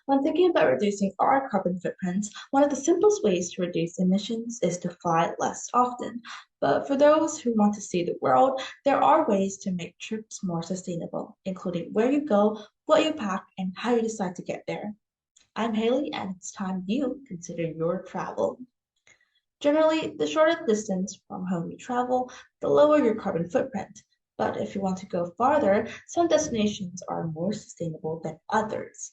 When thinking about reducing our carbon footprints, one of the simplest ways to reduce emissions is to fly less often. But for those who want to see the world, there are ways to make trips more sustainable, including where you go, what you pack, and how you decide to get there. I'm Haley, and it's time you consider your travel. Generally, the shorter the distance from home you travel, the lower your carbon footprint. But if you want to go farther, some destinations are more sustainable than others.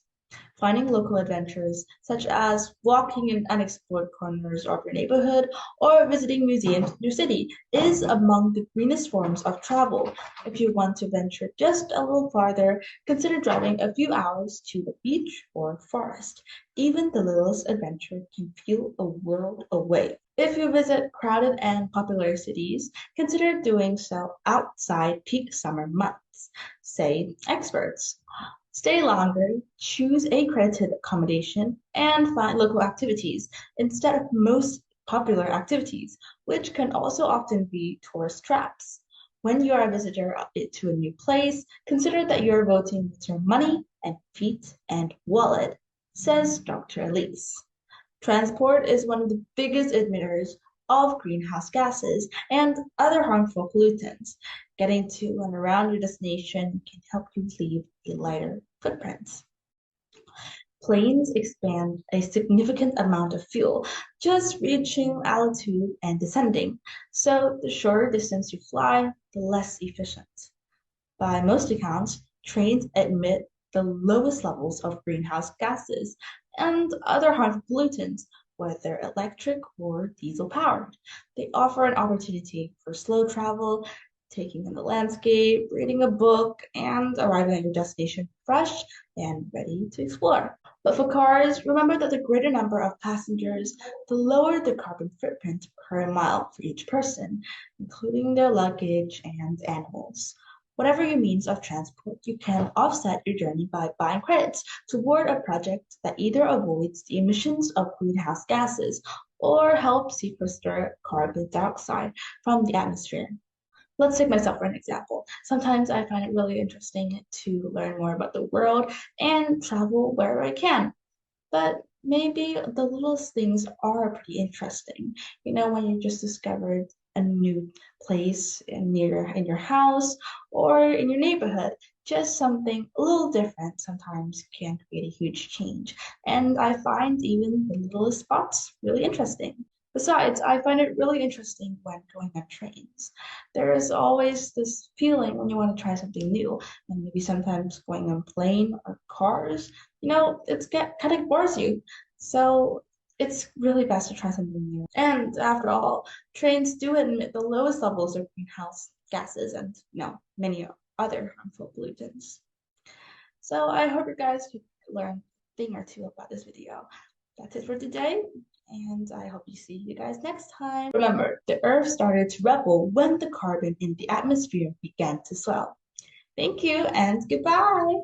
Finding local adventures, such as walking in unexplored corners of your neighborhood or visiting museums in your city, is among the greenest forms of travel. If you want to venture just a little farther, consider driving a few hours to the beach or forest. Even the littlest adventure can feel a world away. If you visit crowded and popular cities, consider doing so outside peak summer months. Say experts. Stay longer, choose a accredited accommodation, and find local activities instead of most popular activities, which can also often be tourist traps. When you are a visitor to a new place, consider that you are voting with your money and feet and wallet, says Dr. Elise. Transport is one of the biggest emitters of greenhouse gases and other harmful pollutants. Getting to and around your destination can help you leave a lighter footprint. Planes expend a significant amount of fuel just reaching altitude and descending, so the shorter distance you fly, the less efficient. By most accounts, trains emit the lowest levels of greenhouse gases and other harmful pollutants, whether electric or diesel powered. They offer an opportunity for slow travel, taking in the landscape, reading a book, and arriving at your destination fresh and ready to explore. But for cars, remember that the greater number of passengers, the lower the carbon footprint per mile for each person, including their luggage and animals. Whatever your means of transport, you can offset your journey by buying credits toward a project that either avoids the emissions of greenhouse gases or helps sequester carbon dioxide from the atmosphere. Let's take myself for an example. Sometimes I find it really interesting to learn more about the world and travel wherever I can. But maybe the littlest things are pretty interesting. When you just discovered a new place in your house or in your neighborhood, just something a little different sometimes can create a huge change. And I find even the littlest spots really interesting. Besides, I find it really interesting when going on trains. There is always this feeling when you want to try something new, and maybe sometimes going on plane or cars, it's get kind of bores you. So it's really best to try something new. And after all, trains do emit the lowest levels of greenhouse gases and many other harmful pollutants. So I hope you guys could learn a thing or two about this video. That's it for today, and I hope you see you guys next time. Remember, the Earth started to rebel when the carbon in the atmosphere began to swell. Thank you and goodbye.